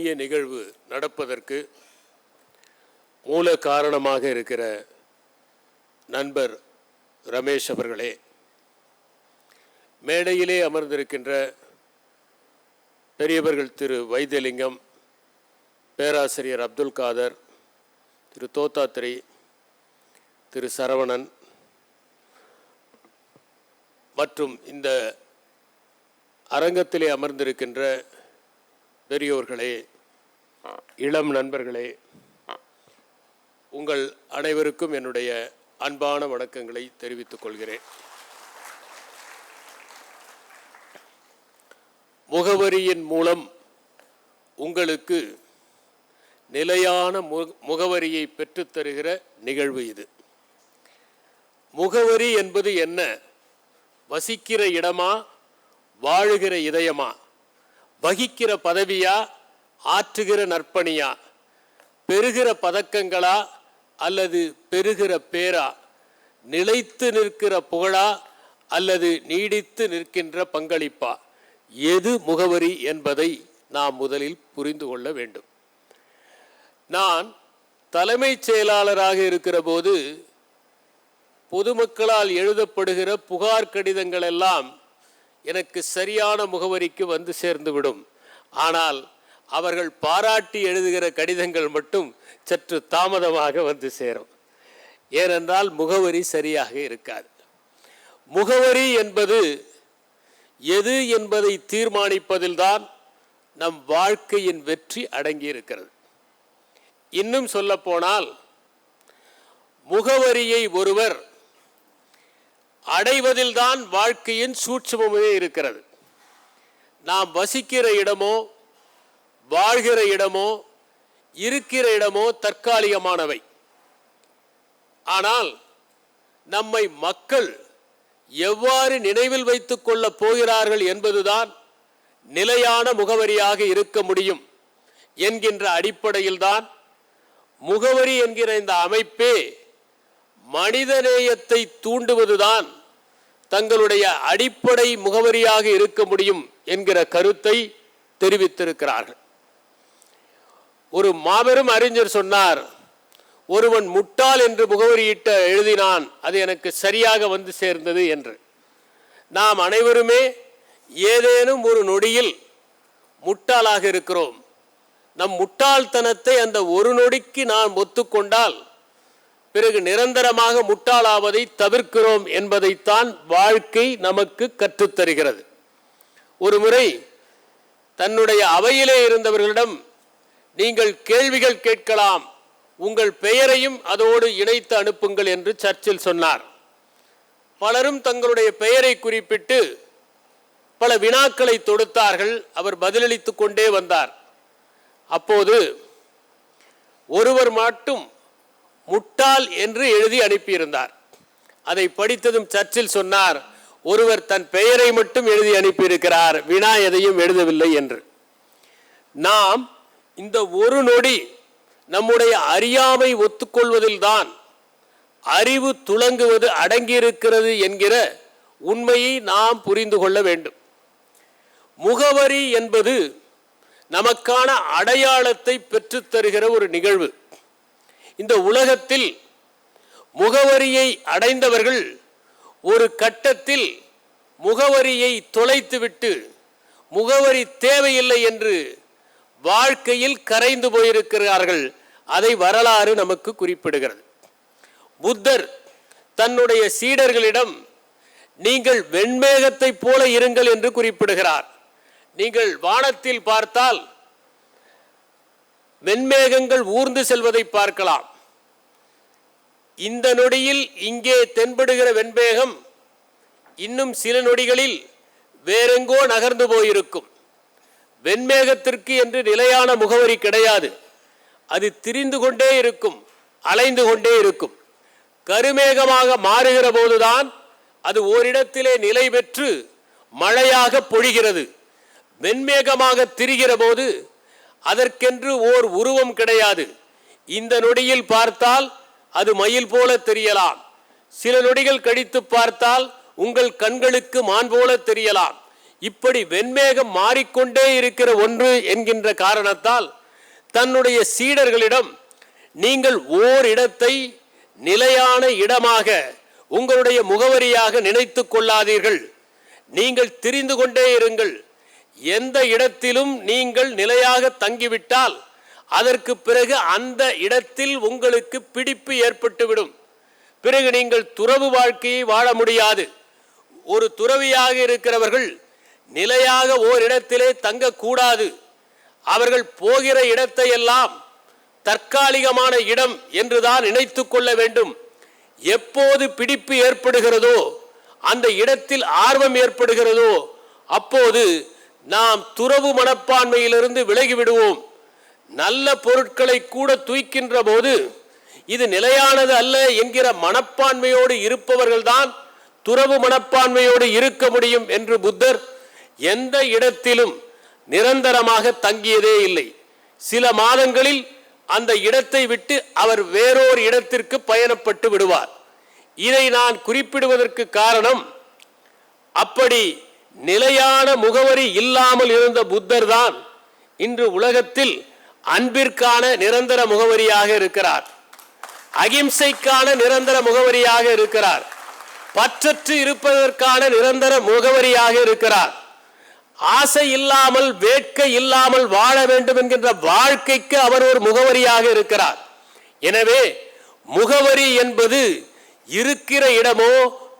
இனிய நிகழ்வு நடப்பதற்கு மூல காரணமாக இருக்கிற நண்பர் ரமேஷ் அவர்களே, மேடையிலே அமர்ந்திருக்கின்ற பெரியவர்கள் திரு வைத்தியலிங்கம், பேராசிரியர் அப்துல் காதர், திரு தோத்தாத்திரி, திரு சரவணன் மற்றும் இந்த அரங்கத்திலே அமர்ந்திருக்கின்ற பெரியோர்களே, இளம் நண்பர்களே, உங்கள் அனைவருக்கும் என்னுடைய அன்பான வணக்கங்களை தெரிவித்துக் கொள்கிறேன். முகவரியின் மூலம் உங்களுக்கு நிலையான முகவரியை பெற்றுத்தருகிற நிகழ்வு இது. முகவரி என்பது என்ன? வசிக்கிற இடமா, வாழுகிற இதயமா, வகிக்கிற பதவியா, ஆற்றுகிற நற்பணியா, பெறுகிற பதக்கங்களா அல்லது பெறுகிற பேரா, நிலைத்து நிற்கிற புகழா அல்லது நீடித்து நிற்கின்ற பங்களிப்பா, எது முகவரி என்பதை நாம் முதலில் புரிந்து கொள்ள வேண்டும். நான் தலைமைச் செயலாளராக இருக்கிற போது பொதுமக்களால் எழுதப்படுகிற புகார் கடிதங்கள் எல்லாம் எனக்கு சரியான முகவரிக்கு வந்து சேர்ந்துவிடும். ஆனால் அவர்கள் பாராட்டி எழுதுகிற கடிதங்கள் மட்டும் சற்று தாமதமாக வந்து சேரும். ஏனென்றால் முகவரி சரியாக இருக்காது. முகவரி என்பது எது என்பதை தீர்மானிப்பதில்தான் நம் வாழ்க்கையின் வெற்றி அடங்கியிருக்கிறது. இன்னும் சொல்லப்போனால் முகவரியை ஒருவர் அடைவதில்தான் வாழ்க்கையின் சூட்சுமமே இருக்கிறது. நாம் வசிக்கிற இடமோ, வாழ்கிற இடமோ, இருக்கிற இடமோ தற்காலிகமானவை. ஆனால் நம்மை மக்கள் எவ்வாறு நினைவில் வைத்துக் கொள்ளப் போகிறார்கள் என்பதுதான் நிலையான முகவரியாக இருக்க முடியும் என்கின்ற அடிப்படையில்தான் முகவரி என்கிற இந்த அமைப்பே மனிதநேயத்தை தூண்டுவதுதான் தங்களுடைய அடிப்படை முகவரியாக இருக்க முடியும் என்கிற கருத்தை தெரிவித்திருக்கிறார்கள். ஒரு மாபெரும் அறிஞர் சொன்னார், ஒருவன் முட்டாள் என்று முகவரியிட்ட எழுதினான், அது எனக்கு சரியாக வந்து சேர்ந்தது என்று. நாம் அனைவருமே ஏதேனும் ஒரு நொடியில் முட்டாளாக இருக்கிறோம். நம் முட்டாள்தனத்தை அந்த ஒரு நொடிக்கு நாம் ஒத்துக்கொண்டால் பிறகு நிரந்தரமாக முட்டாளாவதை தவிர்க்கிறோம் என்பதைத்தான் வாழ்க்கை நமக்கு கற்றுத்தருகிறது. ஒரு முறை தன்னுடைய அவையிலே இருந்தவர்களிடம், நீங்கள் கேள்விகள் கேட்கலாம், உங்கள் பெயரையும் அதோடு இணைத்து அனுப்புங்கள் என்று சர்ச்சில் சொன்னார். பலரும் தங்களுடைய பெயரை குறிப்பிட்டு பல வினாக்களை தொடுத்தார்கள். அவர் பதிலளித்து கொண்டே வந்தார். அப்போது ஒருவர் மட்டும் முட்டாள் என்று எழுதி அனுப்பியிருந்தார். அதை படித்ததும் சர்ச்சில் சொன்னார், ஒருவர் தன் பெயரை மட்டும் எழுதி அனுப்பியிருக்கிறார், வினா எதையும் எழுதவில்லை என்று. நாம் இந்த ஒரு நொடி நம்முடைய அறியாமை ஒத்துக்கொள்வதில்தான் அறிவு துளங்குவது அடங்கியிருக்கிறது என்கிற உண்மையை நாம் புரிந்து கொள்ள வேண்டும். முகவரி என்பது நமக்கான அடையாளத்தை பெற்றுத்தருகிற ஒரு நிகழ்வு. இந்த உலகத்தில் முகவரியை அடைந்தவர்கள் ஒரு கட்டத்தில் முகவரியை தொலைத்துவிட்டு முகவரி தேவையில்லை என்று வாழ்க்கையில் கரைந்து போயிருக்கிறார்கள். அதை வரலாறு நமக்கு குறிப்பிடுகிறது. புத்தர் தன்னுடைய சீடர்களிடம் நீங்கள் வெண்மேகத்தை போல இருங்கள் என்று குறிப்பிடுகிறார். நீங்கள் வானத்தில் பார்த்தால் வெண்மேகங்கள் ஊர்ந்து செல்வதை பார்க்கலாம். இந்த நொடியில் இங்கே தென்படுகிற வெண்மேகம் இன்னும் சில நொடிகளில் வேறெங்கோ நகர்ந்து போயிருக்கும். வெண்மேகத்திற்கு என்று நிலையான முகவரி கிடையாது. அது திரிந்து கொண்டே இருக்கும், அலைந்து கொண்டே இருக்கும். கருமேகமாக மாறுகிற போதுதான் அது ஓரிடத்திலே நிலை பெற்று மழையாக பொழிகிறது. வெண்மேகமாக திரிகிற போது அதற்கென்று ஓர் உருவம் கிடையாது. இந்த நொடியில் பார்த்தால் அது மயில் போல தெரியலாம், சில நொடிகள் கழித்து பார்த்தால் உங்கள் கண்களுக்கு மான் போல தெரியலாம். இப்படி வெண்மேகம் மாறிக்கொண்டே இருக்கிற ஒன்று என்கின்ற காரணத்தால் தன்னுடைய சீடர்களிடம், நீங்கள் ஓரிடத்தை நிலையான இடமாக உங்களுடைய முகவரியாக நினைத்து கொள்ளாதீர்கள், நீங்கள் திரிந்து கொண்டே இருங்கள். எந்த இடத்திலும் நீங்கள் நிலையாக தங்கிவிட்டால் அதற்கு பிறகு அந்த இடத்தில் உங்களுக்கு பிடிப்பு ஏற்பட்டுவிடும். பிறகு நீங்கள் துறவு வாழ்க்கையை வாழ முடியாது. ஒரு துறவியாக இருக்கிறவர்கள் நிலையாக ஓரிடத்திலே தங்கக்கூடாது. அவர்கள் போகிற இடத்தை எல்லாம் தற்காலிகமான இடம் என்றுதான் நினைத்து கொள்ள வேண்டும். எப்போது பிடிப்பு ஏற்படுகிறதோ, அந்த இடத்தில் ஆர்வம் ஏற்படுகிறதோ, அப்போது நாம் துறவு மனப்பான்மையிலிருந்து விலகிவிடுவோம். நல்ல பொருட்களை கூட தூய்க்கின்ற போது இது நிலையானது அல்ல என்கிற மனப்பான்மையோடு இருப்பவர்கள்தான் துறவு மனப்பான்மையோடு இருக்க முடியும் என்று புத்தர் எந்த இடத்திலும் நிரந்தரமாக தங்கியதே இல்லை. சில மாதங்களில் அந்த இடத்தை விட்டு அவர் வேறொரு இடத்திற்கு பயணப்பட்டு விடுவார். இதை நான் குறிப்பிடுவதற்கு காரணம், அப்படி நிலையான முகவரி இல்லாமல் இருந்த புத்தர் தான் இன்று உலகத்தில் அன்பிற்கான நிரந்தர முகவரியாக இருக்கிறார், அகிம்சைக்கான நிரந்தர முகவரியாக இருக்கிறார், பற்றற்று இருப்பதற்கான நிரந்தர முகவரியாக இருக்கிறார். ஆசை இல்லாமல் வேட்கை இல்லாமல் வாழ வேண்டும் என்கின்ற வாழ்க்கைக்கு அவர் ஒரு முகவரியாக இருக்கிறார். எனவே முகவரி என்பது இருக்கிற இடமோ,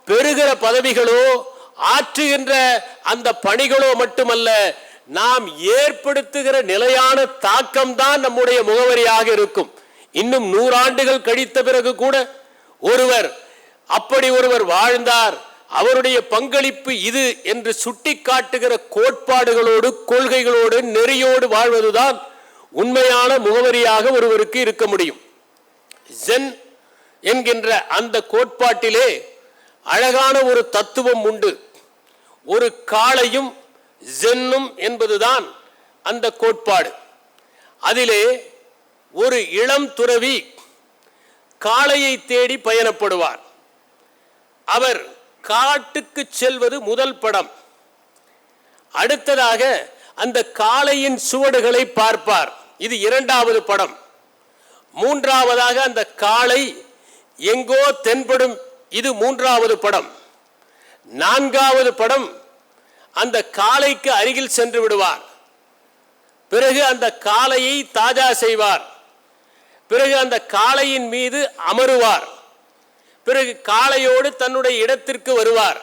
பெறுகிற பதவிகளோ, ஆற்றுகின்ற அந்த பணிகளோ மட்டுமல்ல, நாம் ஏற்படுத்துகிற நிலையான தாக்கம்தான் நம்முடைய முகவரியாக இருக்கும். இன்னும் 100 ஆண்டுகள் கழித்த பிறகு கூட ஒருவர் அப்படி ஒருவர் வாழ்ந்தார், அவருடைய பங்களிப்பு இது என்று சுட்டி காட்டுகிற கோட்பாடுகளோடு, கொள்கைகளோடு, நெறியோடு வாழ்வதுதான் உண்மையான முகவரியாக ஒருவருக்கு இருக்க முடியும். ஜென் என்கின்ற அந்த கோட்பாட்டிலே அழகான ஒரு தத்துவம் உண்டு. ஒரு காளையும் ஜென்னும் என்பதுதான் அந்த கோட்பாடு. அதிலே ஒரு இளம் துறவி காளையை தேடி பயணப்படுவார். அவர் காட்டுக்கு செல்வது முதல் படம். அடுத்ததாக அந்த காளையின் சுவடுகளை பார்ப்பார், இது 2வது படம். 3வதாக அந்த காளை எங்கோ தென்படும், இது 3வது படம். 4வது படம், அந்த காளைக்கு அருகில் சென்று விடுவார். பிறகு அந்த காளையை தாஜா செய்வார். பிறகு அந்த காளையின் மீது அமருவார். பிறகு காளையோடு தன்னுடைய இடத்திற்கு வருவார்.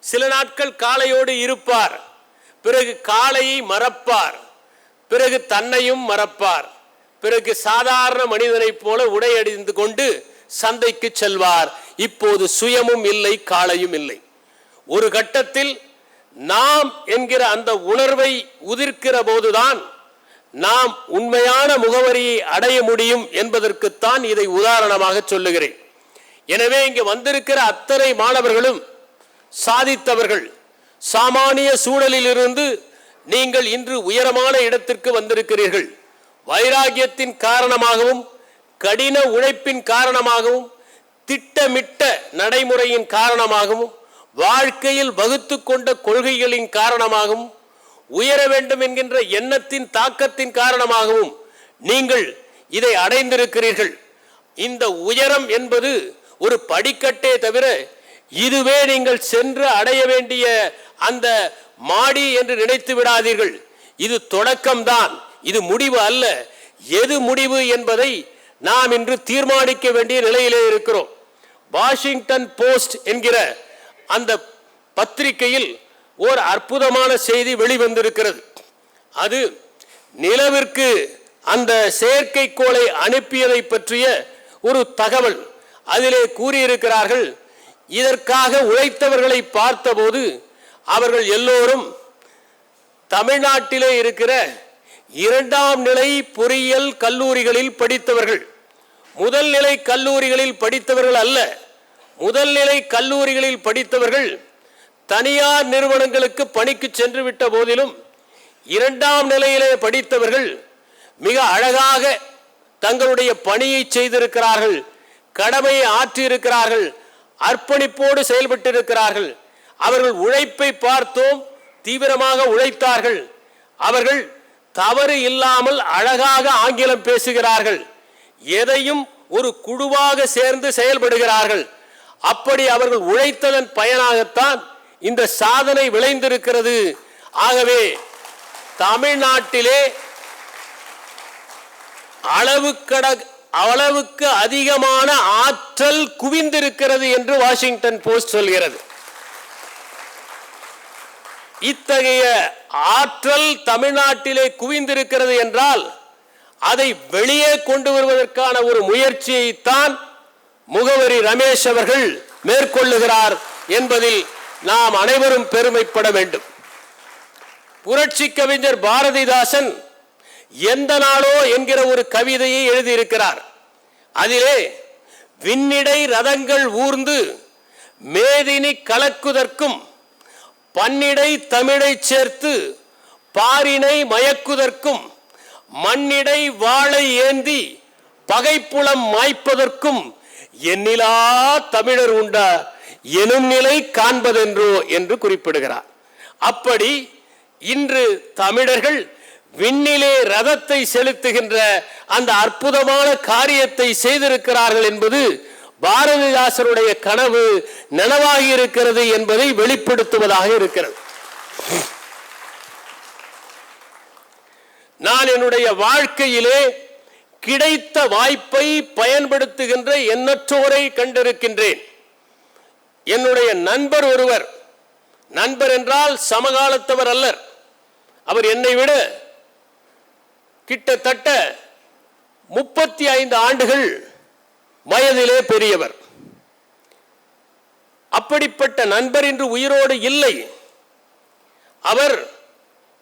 சில நாட்கள் காளையோடு இருப்பார். பிறகு காளையை மறப்பார். பிறகு தன்னையும் மறப்பார். பிறகு சாதாரண மனிதனைப் போல உடை அணிந்து கொண்டு சந்தைக்கு செல்வார். இப்போது சுயமும் இல்லை, காளையும் இல்லை. ஒரு கட்டத்தில் நாம் என்கிற அந்த உணர்வை உதிர்க்கிற போதுதான் நாம் உண்மையான முகவரியை அடைய முடியும் என்பதற்குத்தான் இதை உதாரணமாக சொல்லுகிறேன். எனவே இங்கு வந்திருக்கிற அத்தனை மாணவர்களும் சாதித்தவர்கள். சாமானிய சூழலில் இருந்து நீங்கள் இன்று உயரமான இடத்திற்கு வந்திருக்கிறீர்கள். வைராகியத்தின் காரணமாகவும், கடின உழைப்பின் காரணமாகவும், திட்டமிட்ட நடைமுறையின் காரணமாகவும், வாழ்க்கையில் வகுத்து கொண்ட கொள்கைகளின் காரணமாகவும், உயர வேண்டும் என்கின்ற எண்ணத்தின் தாக்கத்தின் காரணமாகவும் நீங்கள் இதை அடைந்திருக்கிறீர்கள். இந்த உயரம் என்பது ஒரு படிக்கட்டே தவிர இதுவே நீங்கள் சென்று அடைய வேண்டிய அந்த மாடி என்று நினைத்து விடாதீர்கள். இது தொடக்கம்தான், இது முடிவு அல்ல. எது முடிவு என்பதை நாம் இன்று தீர்மானிக்க வேண்டிய நிலையிலே இருக்கிறோம். வாஷிங்டன் போஸ்ட் என்கிற அந்த பத்திரிகையில் ஒரு அற்புதமான செய்தி வெளிவந்திருக்கிறது. அது நிலவிற்கு அந்த செயற்கைக்கோளை அனுப்பியதை பற்றிய ஒரு தகவல். அதிலே கூறியிருக்கிறார்கள், இதற்காக உழைத்தவர்களை பார்த்தபோது அவர்கள் எல்லோரும் தமிழ்நாட்டிலே இருக்கிற 2ஆம் நிலை பொறியியல் கல்லூரிகளில் படித்தவர்கள். முதல் நிலை கல்லூரிகளில் படித்தவர்கள் அல்ல. முதல் நிலை கல்லூரிகளில் படித்தவர்கள் தனியார் நிறுவனங்களுக்கு பணிக்கு சென்று விட்ட போதிலும் 2ஆம் நிலையிலே படித்தவர்கள் மிக அழகாக தங்களுடைய பணியை செய்திருக்கிறார்கள், கடமையை ஆற்றியிருக்கிறார்கள், அர்ப்பணிப்போடு செயல்பட்டிருக்கிறார்கள். அவர்கள் உழைப்பை பார்த்தோம், தீவிரமாக உழைத்தார்கள். அவர்கள் தவறு இல்லாமல் அழகாக ஆங்கிலம் பேசுகிறார்கள். எதையும் ஒரு குழுவாக சேர்ந்து செயல்படுகிறார்கள். அப்படி அவர்கள் உழைத்ததன் பயனாகத்தான் இந்த சாதனை விளைந்திருக்கிறது. ஆகவே தமிழ்நாட்டிலே அளவுக்கு அதிகமான ஆற்றல் குவிந்திருக்கிறது என்று வாஷிங்டன் போஸ்ட் சொல்கிறது. இத்தகைய ஆற்றல் தமிழ்நாட்டிலே குவிந்திருக்கிறது என்றால் அதை வெளியே கொண்டு வருவதற்கான ஒரு முயற்சியைத்தான் முகவரி ரமேஷ் அவர்கள் மேற்கொள்ளுகிறார் என்பதில் நாம் அனைவரும் பெருமைப்பட வேண்டும். புரட்சி கவிஞர் பாரதிதாசன் எந்த நாளோ என்கிற ஒரு கவிதையை எழுதியிருக்கிறார். அதிலே விண்ணிடை ரதங்கள் ஊர்ந்து மேதினி கலக்குதற்கும் பன்னிடை தமிழை சேர்த்து பாரினை மயக்குதற்கும் மண்ணிடை வாளை ஏந்தி பகைப்புலம் மாய்ப்பதற்கும் எண்ணிலா தமிழர் உண்டா எனும் நிலை காண்பதென்றோ என்று குறிப்பிடுகிறார். அப்படி இன்று தமிழர்கள் விண்ணிலே ரதத்தை செலுத்துகின்ற அந்த அற்புதமான காரியத்தை செய்திருக்கிறார்கள் என்பது பாரதிதாசனுடைய கனவு நனவாகி இருக்கிறது என்பதை வெளிப்படுத்துவதாக இருக்கிறது. நான் என்னுடைய வாழ்க்கையிலே கிடைத்த வாய்ப்பை பயன்படுத்துகின்ற எண்ணற்றோரை கண்டிருக்கின்றேன். என்னுடைய நண்பர் ஒருவர், நண்பர் என்றால் சமகாலத்தவர் அல்லர், அவர் என்னை விட கிட்டத்தட்ட 35 ஆண்டுகள் வயதிலே பெரியவர். அப்படிப்பட்ட நண்பர் இன்று உயிரோடு இல்லை. அவர்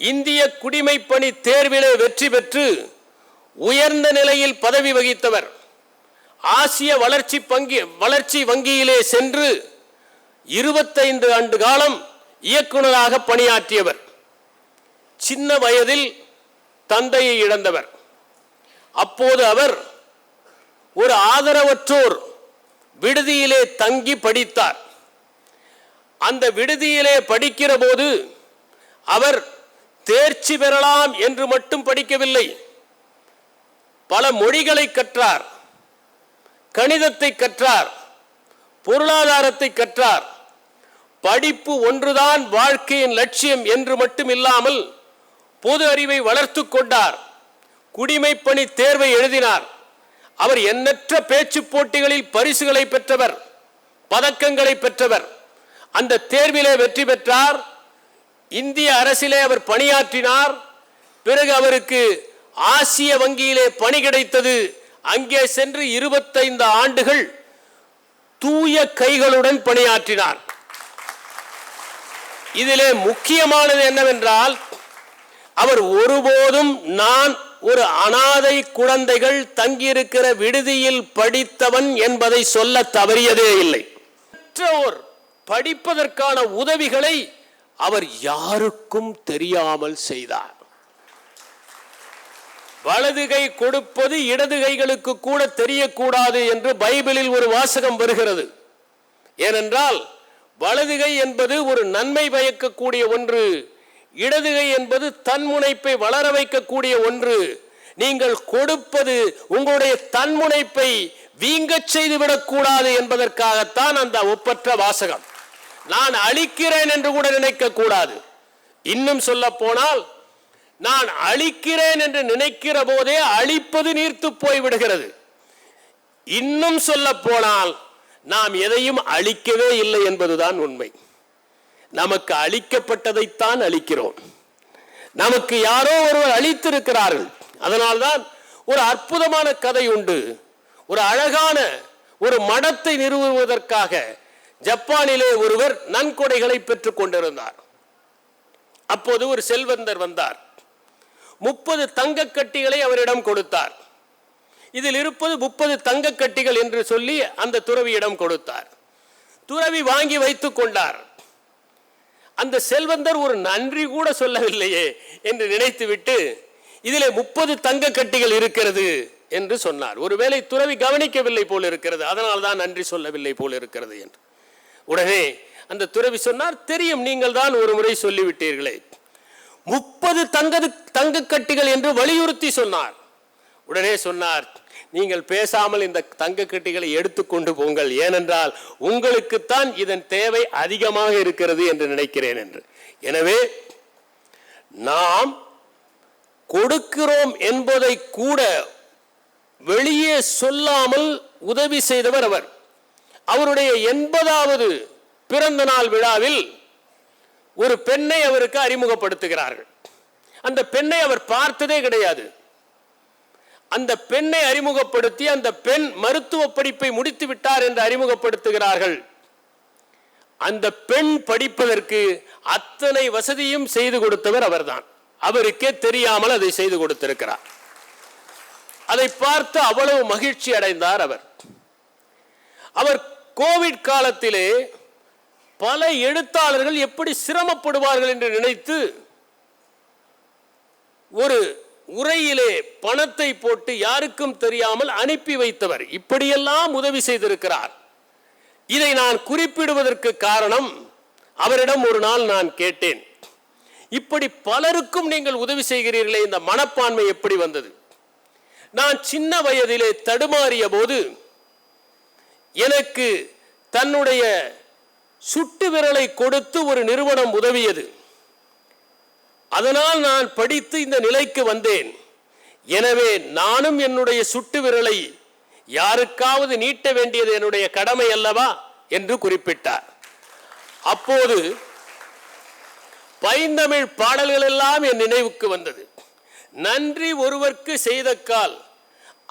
இந்திய குடிமைப்பணி தேர்விலே வெற்றி பெற்று உயர்ந்த நிலையில் பதவி வகித்தவர். ஆசிய வளர்ச்சி வங்கியிலே சென்று 25 ஆண்டு காலம் இயக்குநராக பணியாற்றியவர். சின்ன வயதில் தந்தையை இழந்தவர். அப்போது அவர் ஒரு ஆதரவற்றோர் விடுதியிலே தங்கி படித்தார். அந்த விடுதியிலே படிக்கிற போது அவர் தேர்ச்சி பெறலாம் என்று மட்டும் படிக்கவில்லை, பல மொழிகளை கற்றார், கணிதத்தை கற்றார், பொருளாதாரத்தை கற்றார். படிப்பு ஒன்றுதான் வாழ்க்கையின் லட்சியம் என்று மட்டும் இல்லாமல் பொது அறிவை வளர்த்து கொண்டார். குடிமைப்பணி தேர்வை எழுதினார். அவர் எண்ணற்ற பேச்சு போட்டிகளில் பரிசுகளை பெற்றவர், பதக்கங்களை பெற்றவர். அந்த தேர்விலே வெற்றி பெற்றார். இந்திய அரசிலே அவர் பணியாற்றினார். பிறகு அவருக்கு ஆசிய வங்கியிலே பணி கிடைத்தது. அங்கே சென்று 25 ஆண்டுகள் தூய கைகளுடன் பணியாற்றினார். இதிலே முக்கியமானது என்னவென்றால், அவர் ஒருபோதும் நான் ஒரு அனாதை குழந்தைகள் தங்கியிருக்கிற விடுதியில் படித்தவன் என்பதை சொல்ல தவறியதே இல்லை. மற்றோர் படிப்பதற்கான உதவிகளை அவர் யாருக்கும் தெரியாமல் செய்தார். வலது கை கொடுப்பது இடது கைகளுக்கு கூட தெரியக்கூடாது என்று பைபிளில் ஒரு வாசகம் வருகிறது. ஏனென்றால் வலது கை என்பது ஒரு நன்மை பயக்கக்கூடிய ஒன்று, இடது கை என்பது தன்முனைப்பை வளர வைக்கக்கூடிய ஒன்று. நீங்கள் கொடுப்பது உங்களுடைய தன்முனைப்பை வீங்கச் செய்துவிடக்கூடாது என்பதற்காகத்தான் அந்த ஒப்பற்ற வாசகம். நான் அளிக்கிறேன் என்று கூட நினைக்க கூடாது. இன்னும் சொல்ல போனால், நான் அளிக்கிறேன் என்று நினைக்கிற போதே அளிப்பது நீர்த்து போய்விடுகிறது. இன்னும் சொல்ல போனால், நாம் எதையும் அளிக்கவே இல்லை என்பதுதான் உண்மை. நமக்கு அளிக்கப்பட்டதைத்தான் அளிக்கிறோம். நமக்கு யாரோ ஒருவர் அளித்திருக்கிறார்கள். அதனால்தான் ஒரு அற்புதமான கதை உண்டு. ஒரு அழகான ஒரு மடத்தை நிறுவுவதற்காக ஜப்பானிலே ஒருவர் நன்கொடைகளை பெற்றுக் கொண்டிருந்தார். அப்போது ஒரு செல்வந்தர் வந்தார். 30 தங்க கட்டிகளை அவரிடம் கொடுத்தார். இதில் இருப்பது 30 தங்க கட்டிகள் என்று சொல்லி அந்த துறவியிடம் கொடுத்தார். துறவி வாங்கி வைத்துக் கொண்டார். அந்த செல்வந்தர் ஒரு நன்றி கூட சொல்லவில்லையே என்று நினைத்துவிட்டு, இதிலே 30 தங்க கட்டிகள் இருக்கிறது என்று சொன்னார். ஒருவேளை துறவி கவனிக்கவில்லை போல் இருக்கிறது, அதனால் தான் நன்றி சொல்லவில்லை போல் இருக்கிறது என்று. உடனே அந்த துறவி சொன்னார், தெரியும், நீங்கள் தான் ஒரு முறை சொல்லிவிட்டீர்களே. 30 தங்க கட்டிகள் என்று வலியுறுத்தி சொன்னார். உடனே சொன்னார், நீங்கள் பேசாமல் இந்த தங்க கட்டிகளை எடுத்துக்கொண்டு போங்கள், ஏனென்றால் உங்களுக்குத்தான் இதன் தேவை அதிகமாக இருக்கிறது என்று நினைக்கிறேன் என்று. எனவே நாம் கொடுக்கிறோம் என்பதை கூட வெளியே சொல்லாமல் உதவி செய்தவர் அவர். அவருடைய 80வது பிறந்த நாள் விழாவில் ஒரு பெண்ணை அவருக்கு அறிமுகப்படுத்துகிறார்கள். அந்த பெண்ணை அவர் பார்த்ததே கிடையாது. அந்த பெண்ணை அறிமுகப்படுத்தி அந்த பெண் மருத்துவ படிப்பை முடித்து விட்டார் என்று அறிமுகப்படுத்துகிறார்கள். அந்த பெண் படிப்பதற்கு அத்தனை வசதியும் செய்து கொடுத்தவர் அவர்தான். அவருக்கே தெரியாமல் அதை செய்து கொடுத்திருக்கிறார். அதை பார்த்து அவ்வளவு மகிழ்ச்சி அடைந்தார் அவர். அவர் கோவிட் காலத்திலே பல எழுத்தாளர்கள் எப்படி சிரமப்படுவார்கள் என்று நினைத்து ஒரு உரையிலே பணத்தை போட்டு யாருக்கும் தெரியாமல் அனுப்பி வைத்தவர். இப்படியெல்லாம் உதவி செய்திருக்கிறார். இதை நான் குறிப்பிடுவதற்கு காரணம், அவரிடம் ஒரு நாள் நான் கேட்டேன், இப்படி பலருக்கும் நீங்கள் உதவி செய்கிறீர்களே, இந்த மனப்பான்மை எப்படி வந்தது? நான் சின்ன வயதிலே தடுமாறிய போது எனக்கு தன்னுடைய சுட்டு விரலை கொடுத்து ஒரு நிறுவனம் உதவியது. அதனால் நான் படித்து இந்த நிலைக்கு வந்தேன். எனவே நானும் என்னுடைய சுட்டு விரலை யாருக்காவது நீட்ட வேண்டியது என்னுடைய கடமை அல்லவா என்று குறிப்பிட்டார். அப்போது பைந்தமிழ் பாடல்கள் எல்லாம் என் நினைவுக்கு வந்தது. நன்றி ஒருவர்க்கு செய்த கால்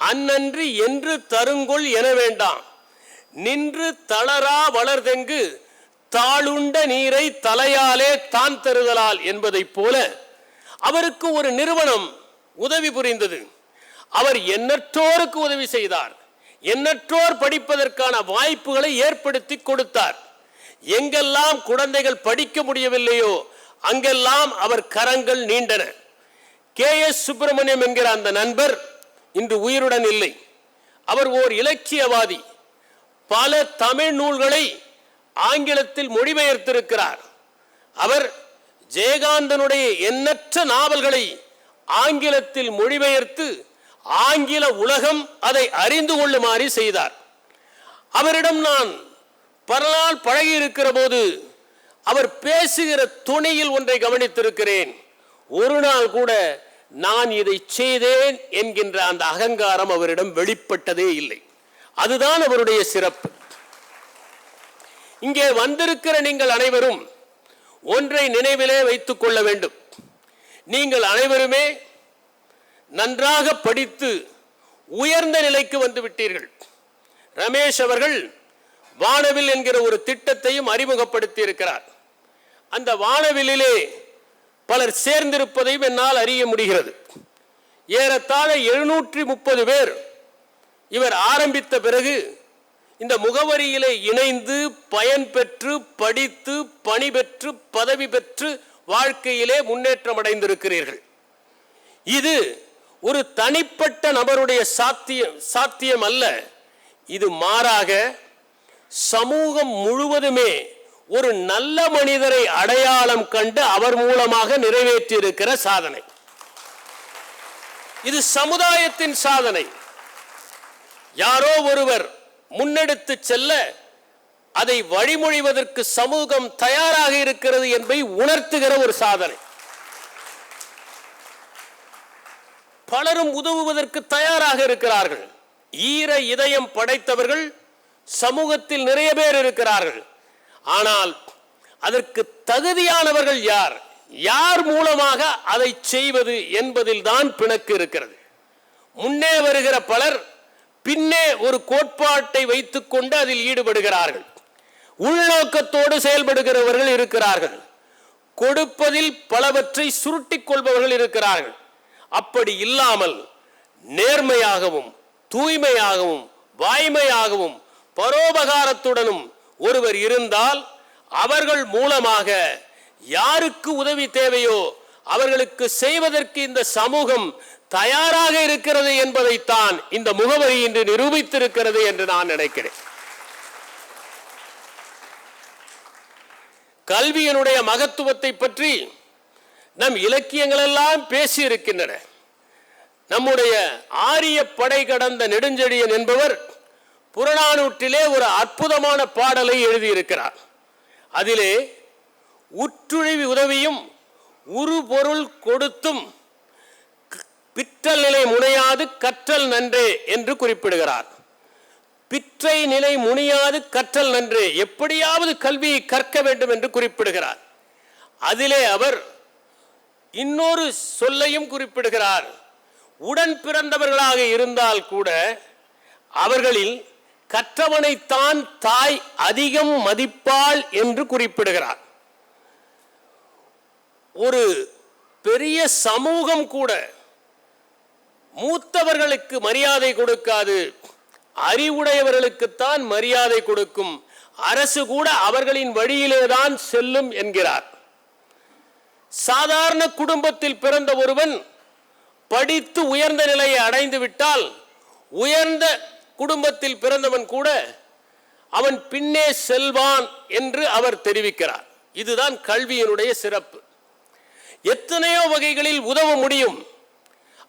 அந்நன்றி என்று தருங்கொள் என வேண்டாம், நின்று தளரா வளர்தெங்கு தாளுண்ட நீரை தலையாலே தான் தருதலால் என்பதை போல அவருக்கு ஒரு நிறுவனம் உதவி புரிந்தது. அவர் எண்ணற்றோருக்கு உதவி செய்தார். எண்ணற்றோர் படிப்பதற்கான வாய்ப்புகளை ஏற்படுத்தி கொடுத்தார். எங்கெல்லாம் குழந்தைகள் படிக்க முடியவில்லையோ அங்கெல்லாம் அவர் கரங்கள் நீண்டன. KS சுப்பிரமணியம் என்கிற அந்த நண்பர் இன்று உயிருடன் இல்லை. அவர் ஓர் இலக்கியவாதி. பல தமிழ் நூல்களை ஆங்கிலத்தில் மொழிபெயர்த்திருக்கிறார். அவர் ஜெயகாந்தனுடைய எண்ணற்ற நாவல்களை ஆங்கிலத்தில் மொழிபெயர்த்து ஆங்கில உலகம் அதை அறிந்து கொள்ளுமாறு செய்தார். அவரிடம் நான் பல நாள் பழகி இருக்கிற போது அவர் பேசுகிற துணியில் ஒன்றை கவனித்திருக்கிறேன். ஒரு நாள் கூட நான் இதை செய்தேன் என்கின்ற அந்த அகங்காரம் அவரிடம் வெளிப்பட்டதே இல்லை. அதுதான் அவருடைய சிறப்பு. இங்கே வந்திருக்கிற நீங்கள் அனைவரும் ஒன்றை நினைவிலே வைத்துக் கொள்ள வேண்டும். நீங்கள் அனைவருமே நன்றாக படித்து உயர்ந்த நிலைக்கு வந்து விட்டீர்கள். ரமேஷ் அவர்கள் வானவில் என்கிற ஒரு திட்டத்தையும் அறிமுகப்படுத்தி இருக்கிறார். அந்த வானவிலே பலர் சேர்ந்திருப்பதையும் என்னால் அறிய முடிகிறது. ஏறத்தாழ 730 பேர் இவர் ஆரம்பித்த பிறகு இந்த முகவரியிலே இணைந்து பயன் பெற்று படித்து பணி பெற்று பதவி பெற்று வாழ்க்கையிலே முன்னேற்றம் அடைந்திருக்கிறீர்கள். இது ஒரு தனிப்பட்ட நபருடைய சாத்தியம் அல்ல. இது மாறாக சமூகம் முழுவதுமே ஒரு நல்ல மனிதரை அடையாளம் கண்டு அவர் மூலமாக நிறைவேற்றி இருக்கிற சாதனை. இது சமுதாயத்தின் சாதனை. யாரோ ஒருவர் முன்னெடுத்து செல்ல அதை வழிமொழிவதற்கு சமூகம் தயாராக இருக்கிறது என்பதை உணர்த்துகிற ஒரு சாதனை. பலரும் உதவுவதற்கு தயாராக இருக்கிறார்கள். ஈர இதயம் படைத்தவர்கள் சமூகத்தில் நிறைய பேர் இருக்கிறார்கள். ஆனால் அதற்கு தகுதியானவர்கள் யார், யார் மூலமாக அதை செய்வது என்பதில் தான் பிணக்கு இருக்கிறது. முன்னே வருகிற பலர் பின்னே ஒரு கோட்பாட்டை வைத்துக் கொண்டு அதில் ஈடுபடுகிறார்கள். உள்நோக்கத்தோடு செயல்படுகிறவர்கள் இருக்கிறார்கள். கொடுப்பதில் பலவற்றை சுருட்டிக் கொள்பவர்கள் இருக்கிறார்கள். அப்படி இல்லாமல் நேர்மையாகவும் தூய்மையாகவும் வாய்மையாகவும் பரோபகாரத்துடனும் ஒருவர் இருந்தால் அவர்கள் மூலமாக யாருக்கு உதவி தேவையோ அவர்களுக்கு செய்வதற்கு இந்த சமூகம் தயாராக இருக்கிறது என்பதைத்தான் இந்த முகவரி இன்று நிரூபித்திருக்கிறது என்று நான் நினைக்கிறேன். கல்வியினுடைய மகத்துவத்தை பற்றி நம் இலக்கியங்கள் எல்லாம் பேசி இருக்கின்றன. நம்முடைய ஆரிய படை கடந்த நெடுஞ்செழியன் என்பவர் புறநானூற்றிலே ஒரு அற்புதமான பாடலை எழுதியிருக்கிறார். அதிலே உற்றுழிவி உதவியும் உரு பொருள் கொடுத்தும் பிற்றல் நிலை முனையாது கற்றல் நன்றே என்று குறிப்பிடுகிறார். பிற்றை நிலை முனியாது கற்றல் நன்றே, எப்படியாவது கல்வியை கற்க வேண்டும் என்று குறிப்பிடுகிறார். அதிலே அவர் இன்னொரு சொல்லையும் குறிப்பிடுகிறார். உடன் பிறந்தவர்களாக இருந்தால் கூட அவர்களில் கற்றவனைத்தான் தாய் அதிகம் மதிப்பாள் என்று குறிப்பிடுகிறார். ஒரு பெரிய சமூகம் கூட மூத்தவர்களுக்கு மரியாதை கொடுக்காது, அறிவுடையவர்களுக்குத்தான் மரியாதை கொடுக்கும். அரசு கூட அவர்களின் வழியிலேதான் செல்லும் என்கிறார். சாதாரண குடும்பத்தில் பிறந்த ஒருவன் படித்து உயர்ந்த நிலையை அடைந்து விட்டால் உயர்ந்த குடும்பத்தில் பிறந்தவன் கூட அவன் பின்னே செல்வான் என்று அவர் தெரிவிக்கிறார். இதுதான் கல்வியினுடைய சிறப்பு. எத்தனையோ வகைகளில் உதவ முடியும்.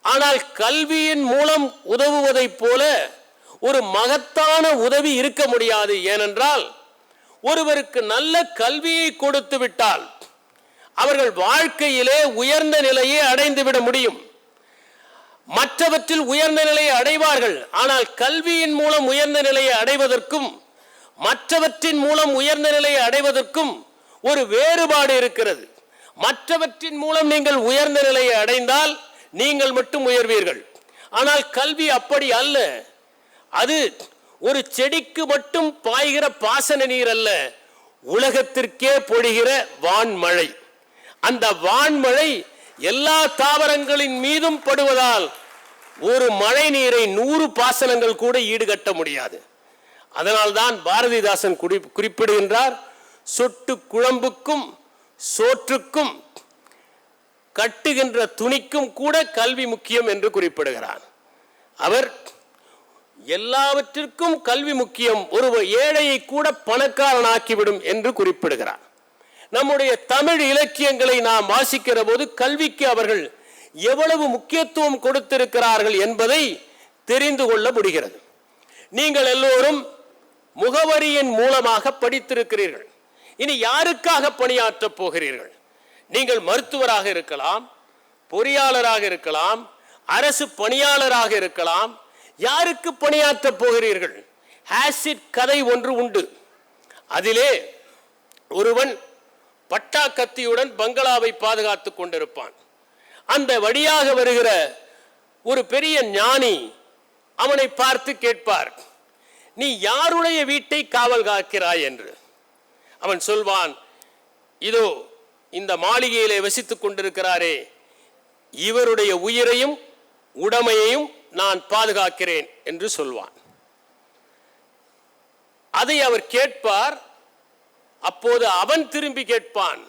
ஆனால் கல்வியின் மூலம் உதவுவதைப் போல ஒரு மகத்தான உதவி இருக்க முடியாது. ஏனென்றால் ஒருவருக்கு நல்ல கல்வியை கொடுத்து விட்டால் அவர்கள் வாழ்க்கையிலே உயர்ந்த நிலையை அடைந்துவிட முடியும். மற்றவற்றில் உயர்ந்த நிலையை அடைவார்கள். ஆனால் கல்வியின் மூலம் உயர்ந்த நிலையை அடைவதற்கும் மற்றவற்றின் மூலம் உயர்ந்த நிலையை அடைவதற்கும் ஒரு வேறுபாடு இருக்கிறது. மற்றவற்றின் மூலம் நீங்கள் உயர்ந்த நிலையை அடைந்தால் நீங்கள் மட்டும் உயர்வீர்கள். ஆனால் கல்வி அப்படி அல்ல. அது ஒரு செடிக்கு மட்டும் பாய்கிற பாசன நீர் அல்ல, உலகத்திற்கே பொழிகிற வான்மழை. அந்த வான்மழை எல்லா தாவரங்களின் மீதும் படுவதால் ஒரு மழை நீரை 100 பாசனங்கள் கூட ஈடுகட்ட முடியாது. அதனால்தான் பாரதிதாசன் குறிப்பிடுகின்றார், சொட்டு குழம்புக்கும் சோற்றுக்கும் கட்டுகின்ற துணிக்கும் கூட கல்வி முக்கியம் என்று குறிப்பிடுகிறார். அவர் எல்லாவற்றிற்கும் கல்வி முக்கியம், ஒரு ஏழையை கூட பணக்காரனாக்கிவிடும் என்று குறிப்பிடுகிறார். நம்முடைய தமிழ் இலக்கியங்களை நாம் வாசிக்கிற போது கல்விக்கு அவர்கள் எவ்வளவு முக்கியத்துவம் கொடுத்திருக்கிறார்கள் என்பதை தெரிந்து கொள்ள முடிகிறது. நீங்கள் எல்லோரும் முகவரியின் மூலமாக படித்திருக்கிறீர்கள். இனி யாருக்காக பணியாற்றப் போகிறீர்கள்? நீங்கள் மருத்துவராக இருக்கலாம், பொறியாளராக இருக்கலாம், அரசு பணியாளராக இருக்கலாம். யாருக்கு பணியாற்றப் போகிறீர்கள்? ஆசிட் கதை ஒன்று உண்டு. அதிலே ஒருவன் பட்டா கத்தியுடன் பங்களாவை பாதுகாத்துக் கொண்டிருப்பான். அந்த வழியாக வருகிற ஒரு பெரிய ஞானி அவனை பார்த்து கேட்பார், நீ யாருடைய வீட்டை காவல் காக்கிறாய் என்று. அவன் சொல்வான், இதோ இந்த மாளிகையிலே வசித்துக் கொண்டிருக்கிறாரே, இவருடைய உயிரையும் உடைமையையும் நான் பாதுகாக்கிறேன் என்று சொல்வான். அதை அவர் கேட்பார். அப்போது அவன் திரும்பி கேட்பான்,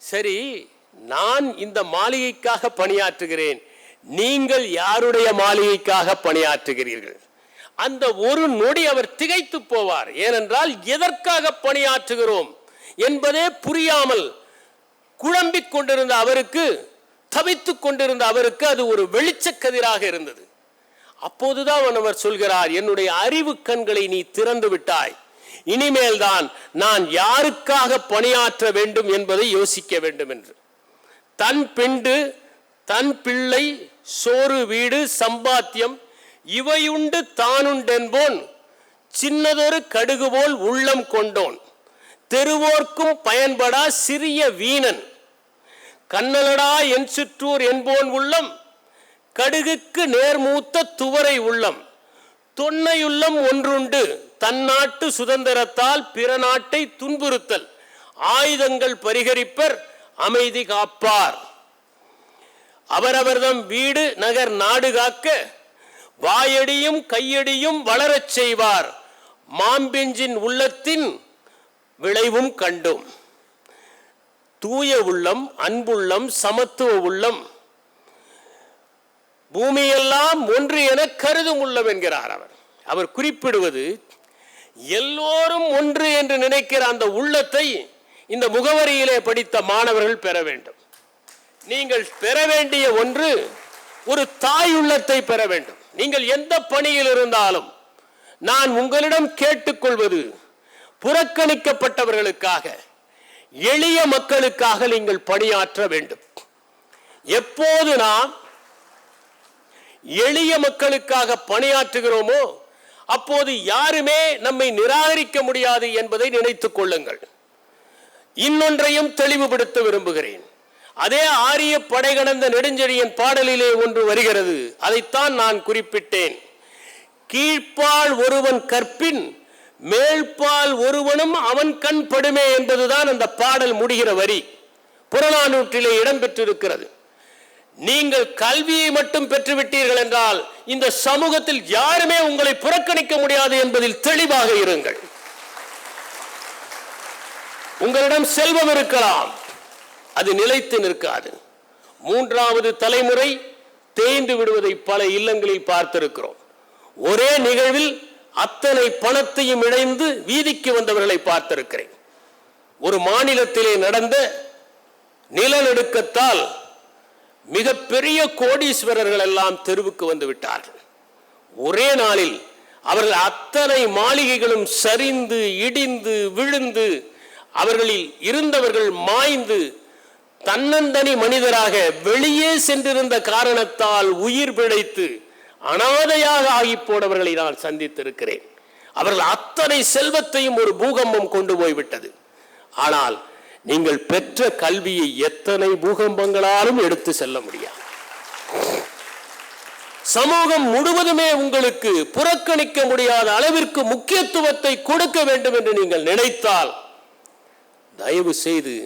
சரி, நான் இந்த மாளிகைக்காக பணியாற்றுகிறேன், நீங்கள் யாருடைய மாளிகைக்காக பணியாற்றுகிறீர்கள்? அந்த ஒரு நொடி அவர் திகைத்து போவார். ஏனென்றால் எதற்காக பணியாற்றுகிறோம் என்பதே புரியாமல் குழம்பிக் கொண்டிருந்த அவருக்கு, தவித்துக் கொண்டிருந்த அவருக்கு அது ஒரு வெளிச்சக்கதிராக இருந்தது. அப்போதுதான் அவர் சொல்கிறார், என்னுடைய அறிவு கண்களை நீ திறந்து விட்டாய், இனிமேல் தான் நான் யாருக்காக பணியாற்ற வேண்டும் என்பதை யோசிக்க வேண்டும் என்று. தன் பெண்டு, தன் பிள்ளை, சோறு, வீடு, சம்பாத்தியம் இவையுண்டு தானுண்டென்போன், சின்னதொரு கடுகு போல் உள்ளம் கொண்டோன், தெருவோர்க்கும் பயன்படா சிறிய வீணன், கண்ணலடா என் சுற்றூர் என்போன் உள்ளம், கடுகுக்கு நேர்மூத்த துவரை உள்ளம், தொன்னையுள்ளம் ஒன்றுண்டு தன்னாட்டு சுதந்திரத்தால் பிற நாட்டை துன்புறுத்தல், ஆயுதங்கள் பரிகரிப்பர் அமைதி காப்பார், அவரவர்தம் வீடு நகர் நாடு காக்க வாயடியும் கையடியும் வளரச் செய்வார், மாம்பெஞ்சின் உள்ளத்தின் விளைவும் கண்டோம். தூய உள்ளம், அன்புள்ளம், சமத்துவ உள்ளம், பூமியெல்லாம் ஒன்று என கருதும் உள்ளம் என்கிறார் அவர். அவர் குறிப்பிடுவது, எல்லோரும் ஒன்று என்று நினைக்கிற அந்த உள்ளத்தை இந்த முகவரியிலே படித்த மாணவர்கள் பெற வேண்டும். நீங்கள் பெற வேண்டிய ஒன்று ஒரு தாய் உள்ளத்தை பெற வேண்டும். நீங்கள் எந்த பணியில் இருந்தாலும் நான் உங்களிடம் கேட்டுக்கொள்வது, புறக்கணிக்கப்பட்டவர்களுக்காக, எளிய மக்களுக்காக நீங்கள் பணியாற்ற வேண்டும். எப்போது நாம் எளிய மக்களுக்காக பணியாற்றுகிறோமோ அப்போது யாருமே நம்மை நிராகரிக்க முடியாது என்பதை நினைத்துக் கொள்ளுங்கள். இன்னொன்றையும் தெளிவுபடுத்த விரும்புகிறேன். அதே ஆரிய படை கடந்த நெடுஞ்செழியன் பாடலிலே ஒன்று வருகிறது, அதைத்தான் நான் குறிப்பிட்டேன். கீழ்ப்பால் ஒருவன் கற்பின் மேல்பால் ஒருவனும் அவன் கண் படுமே என்பதுதான் அந்த பாடல் முடிகிற வரி. புறநானூற்றிலே இடம்பெற்றிருக்கிறது. நீங்கள் கல்வியை மட்டும் பெற்றுவிட்டீர்கள் என்றால் இந்த சமூகத்தில் யாருமே உங்களை புறக்கணிக்க முடியாது என்பதில் தெளிவாக இருங்கள். உங்களிடம் செல்வம் இருக்கலாம், அது நிலைத்து நிற்காது. மூன்றாவது தலைமுறை தேய்ந்து விடுவதை பல இல்லங்களில் பார்த்திருக்கிறோம். ஒரே நிகழ்வில் அத்தனை பணத்தையும் இணைந்து வீதிக்கு வந்தவர்களை பார்த்திருக்கிறேன். ஒரு மாநிலத்திலே நடந்த நிலநடுக்கத்தால் மிகப்பெரிய கோடீஸ்வரர்கள் எல்லாம் தெருவுக்கு வந்து விட்டார்கள். ஒரே நாளில் அவர்கள் அத்தனை மாளிகைகளும் சரிந்து இடிந்து விழுந்து அவர்களில் இருந்தவர்கள் மாய்ந்து தன்னந்தனி மனிதராக வெளியே சென்றிருந்த காரணத்தால் உயிர் பிழைத்து அனாதையாக ஆகி போனவர்களை நான் சந்தித்திருக்கிறேன். அவர்கள் அத்தனை செல்வத்தையும் ஒரு பூகம்பம் கொண்டு போய்விட்டது. ஆனால் நீங்கள் பெற்ற கல்வியை எத்தனை பூகம்பங்களாலும் எடுத்து செல்ல முடியாது. சமூகம் முழுவதுமே உங்களுக்கு புறக்கணிக்க முடியாத அளவிற்கு முக்கியத்துவத்தை கொடுக்க வேண்டும் என்று நீங்கள் நினைத்தால் தயவு செய்து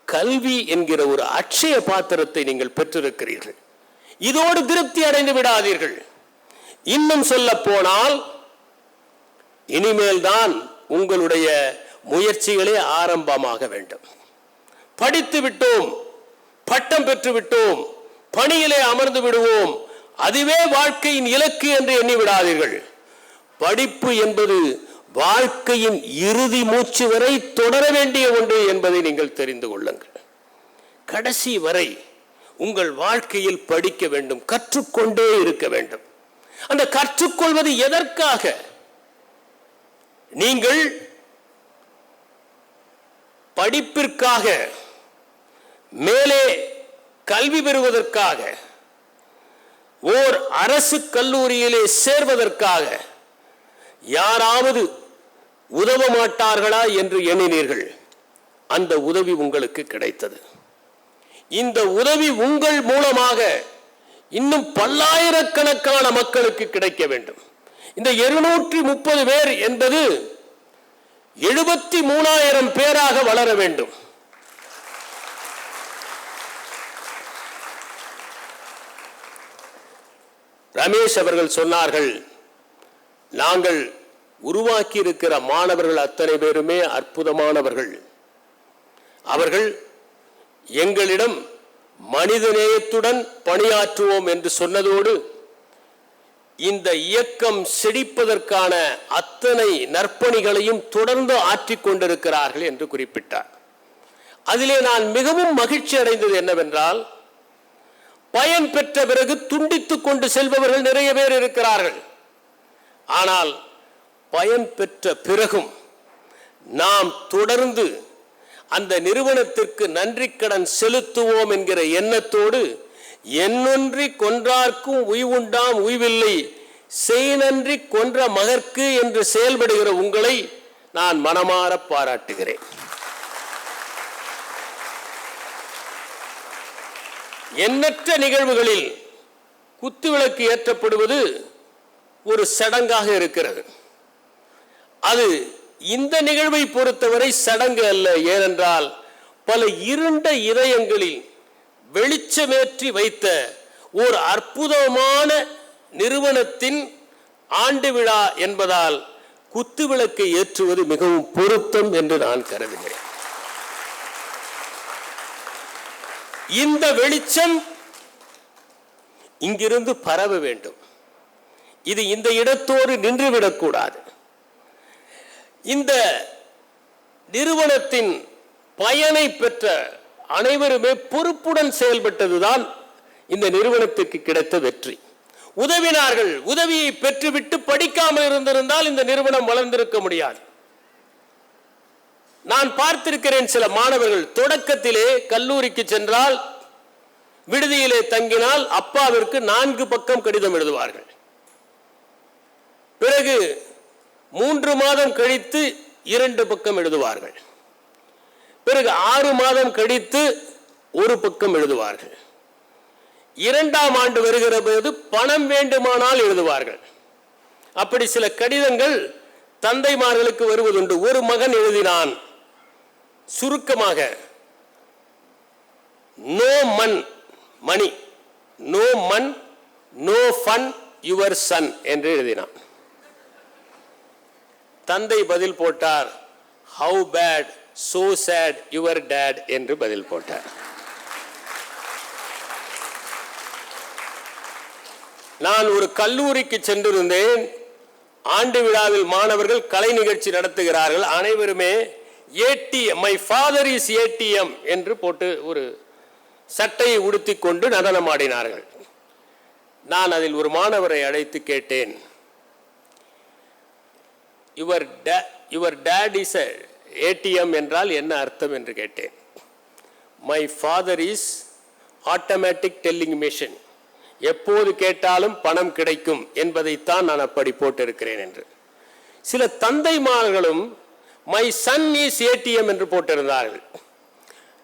கல்வி என்கிற ஒரு அட்சய பாத்திரத்தை நீங்கள் பெற்றிருக்கிறீர்கள். இதோடு திருப்தி அடைந்து விடாதீர்கள். இன்னும் சொல்ல போனால் இனிமேல் தான் உங்களுடைய முயற்சிகளே ஆரம்பமாக வேண்டும். படித்து விட்டோம், பட்டம் பெற்று விட்டோம், பணியிலே அமர்ந்து விடுவோம், அதுவே வாழ்க்கையின் இலக்கு என்று எண்ணி விடாதீர்கள். படிப்பு என்பது வாழ்க்கையின் இறுதி மூச்சு வரை தொடர வேண்டிய ஒன்று என்பதை நீங்கள் தெரிந்து கொள்ளுங்கள். கடைசி வரை உங்கள் வாழ்க்கையில் படிக்க வேண்டும், கற்றுக்கொண்டே இருக்க வேண்டும். அந்த கற்றுக்கொள்வது எதற்காக? நீங்கள் படிப்பிற்காக, மேலே கல்வி பெறுவதற்காக, ஓர் அரசு கல்லூரியிலே சேர்வதற்காக யாராவது உதவ மாட்டார்களா என்று எண்ணினீர்கள். அந்த உதவி உங்களுக்கு கிடைத்தது. இந்த உதவி உங்கள் மூலமாக இன்னும் பல்லாயிரக்கணக்கான மக்களுக்கு கிடைக்க வேண்டும். இந்த 230 பேர் என்பது 73,000 பேராக வளர வேண்டும். ரமேஷ் அவர்கள் சொன்னார்கள், நாங்கள் உருவாக்கி இருக்கிற மாணவர்கள் அத்தனை பேருமே அற்புதமானவர்கள். அவர்கள் எங்களிடம் மனிதநேயத்துடன் பணியாற்றுவோம் என்று சொன்னதோடு இந்த இயக்கம் செழிப்பதற்கான அத்தனை நற்பணிகளையும் தொடர்ந்து ஆற்றிக் கொண்டிருக்கிறார்கள் என்று குறிப்பிட்டார். அதிலே நான் மிகவும் மகிழ்ச்சி அடைந்தது என்னவென்றால், பயன் பெற்ற பிறகு துண்டித்துக் கொண்டு செல்பவர்கள் நிறைய பேர் இருக்கிறார்கள். ஆனால் பயன் பெற்ற பிறகும் நாம் தொடர்ந்து அந்த நிறுவனத்திற்கு நன்றி கடன் செலுத்துவோம் என்கிற எண்ணத்தோடு என்னொன்றி கொன்றார்க்கும் உய்வுண்டாம் உய்வில்லை செய் நன்றி கொன்ற மகற்கு என்று செயல்படுகிற உங்களை நான் மனமாற பாராட்டுகிறேன். எண்ணற்ற நிகழ்வுகளில் குத்துவிளக்கு ஏற்றப்படுவது ஒரு சடங்காக இருக்கிறது. அது இந்த நிகழ்வை பொறுத்தவரை சடங்கு அல்ல. ஏனென்றால் பல இருண்ட இதயங்களில் வெளிச்சமேற்றி வைத்த ஒரு அற்புதமான நிறுவனத்தின் ஆண்டு விழா என்பதால் குத்துவிளக்கை ஏற்றுவது மிகவும் பொருத்தம் என்று நான் கருதுகிறேன். இந்த வெளிச்சம் இங்கிருந்து பரவ வேண்டும். இது இந்த இடத்தோடு நின்றுவிடக்கூடாது. இந்த நிறுவனத்தின் பயனை பெற்ற அனைவருமே பொறுப்புடன் செயல்பட்டதுதான் இந்த நிறுவனத்திற்கு கிடைத்த வெற்றி. உதவினார்கள். உதவியை பெற்றுவிட்டு படிக்காமல் இருந்திருந்தால் இந்த நிறுவனம் வளர்ந்திருக்க முடியாது. நான் பார்த்திருக்கிறேன், சில மாணவர்கள் தொடக்கத்திலே கல்லூரிக்கு சென்றால், விடுதியிலே தங்கினால் அப்பாவிற்கு 4 பக்கம் கடிதம் எழுதுவார்கள். பிறகு 3 மாதம் கழித்து 2 பக்கம் எழுதுவார்கள். பிறகு 6 மாதம் கழித்து 1 பக்கம் எழுதுவார்கள். 2ஆம் ஆண்டு வருகிற போது பணம் வேண்டுமானால் எழுதுவார்கள். அப்படி சில கடிதங்கள் தந்தைமார்களுக்கு வருவதுண்டு. ஒரு மகன் எழுதினான் சுருக்கமாக, no money, no man, no fun your son என்று எழுதினான். தந்தை பதில் போட்டார், how bad, so sad your dad என்று பதில் போட்டார். நான் ஒரு கல்லூரிக்கு சென்றிருந்தேன். ஆண்டு விழாவில் மாணவர்கள் கலை நிகழ்ச்சி நடத்துகிறார்கள். அனைவருமே ATM, my father is ATM என்று போட்டு ஒரு சட்டையை உடுத்திக் கொண்டு நடனமாடினார்கள். நான் அதில் ஒரு மாணவரை அழைத்து கேட்டேன், யுவர் டேட் இஸ் ஏடிஎம் என்றால் என்ன அர்த்தம் என்று கேட்டேன். My father is automatic telling machine, எப்போது கேட்டாலும் பணம் கிடைக்கும் என்பதைத்தான் நான் அப்படி போட்டிருக்கிறேன் என்று. சில தந்தைமார்களும் மை சன் இஸ் ஏடிஎம் என்று போட்டிருந்தார்கள்.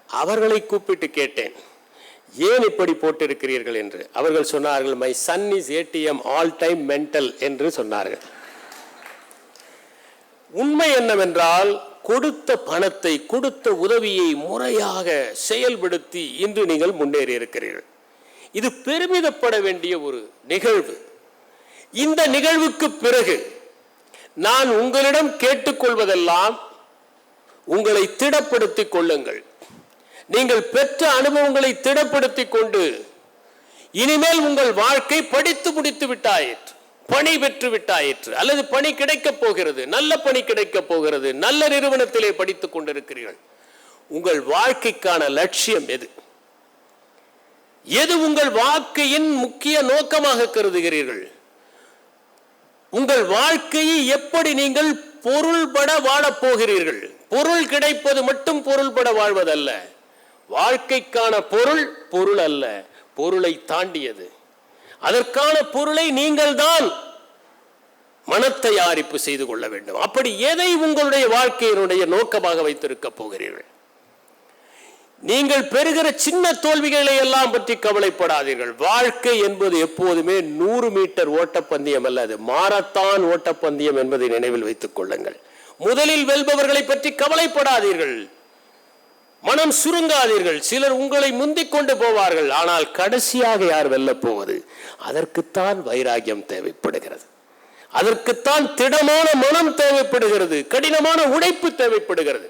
அவர்களை கூப்பிட்டு கேட்டேன், ஏன் இப்படி போட்டிருக்கிறீர்கள் என்று. அவர்கள் சொன்னார்கள், my son is ATM all time mental என்று சொன்னார்கள். உண்மை என்னவென்றால், கொடுத்த பணத்தை, கொடுத்த உதவியை முறையாக செயல்படுத்தி இன்று நீங்கள் முன்னேறி இருக்கிறீர்கள். இது பெருமிதப்பட வேண்டிய ஒரு நிகழ்வு. இந்த நிகழ்வுக்கு பிறகு நான் உங்களிடம் கேட்டுக்கொள்வதெல்லாம், உங்களை திடப்படுத்திக் கொள்ளுங்கள். நீங்கள் பெற்ற அனுபவங்களை திடப்படுத்திக் கொண்டு, இனிமேல் உங்கள் வாழ்க்கை படித்து முடித்து விட்டாயிற்று, பணி பெற்று விட்டாயிற்று, அல்லது பணி கிடைக்கப் போகிறது, நல்ல பணி கிடைக்கப் போகிறது, நல்ல நிறுவனத்திலே படித்துக் கொண்டிருக்கிறீர்கள். உங்கள் வாழ்க்கைக்கான லட்சியம் எது? எது உங்கள் வாழ்க்கையின் முக்கிய நோக்கமாக கருதுகிறீர்கள்? உங்கள் வாழ்க்கையை எப்படி நீங்கள் பொருள்பட வாழப் போகிறீர்கள்? பொருள் கிடைப்பது மட்டும் பொருள்பட வாழ்வதல்ல. வாழ்க்கைக்கான பொருள் பொருள் அல்ல, பொருளை தாண்டியது. அதற்கான பொருளை நீங்கள் தான் மனத்தயாரிப்பு செய்து கொள்ள வேண்டும். அப்படி எதை உங்களுடைய வாழ்க்கையினுடைய நோக்கமாக வைத்திருக்க போகிறீர்கள்? நீங்கள் பெறுகிற சின்ன தோல்விகளை எல்லாம் பற்றி கவலைப்படாதீர்கள். வாழ்க்கை என்பது எப்போதுமே 100 மீட்டர் ஓட்டப்பந்தயம் அல்ல, அது மாரத்தான் ஓட்டப்பந்தயம் என்பதை நினைவில் வைத்துக் கொள்ளுங்கள். முதலில் வெல்பவர்களை பற்றி கவலைப்படாதீர்கள், மனம் சுருங்காதீர்கள். சிலர் உங்களை முந்திக் கொண்டு போவார்கள், ஆனால் கடைசியாக யார் வெல்ல போவது? அதற்குத்தான் வைராகியம் தேவைப்படுகிறது, அதற்குத்தான் திடமான மனம் தேவைப்படுகிறது, கடினமான உழைப்பு தேவைப்படுகிறது.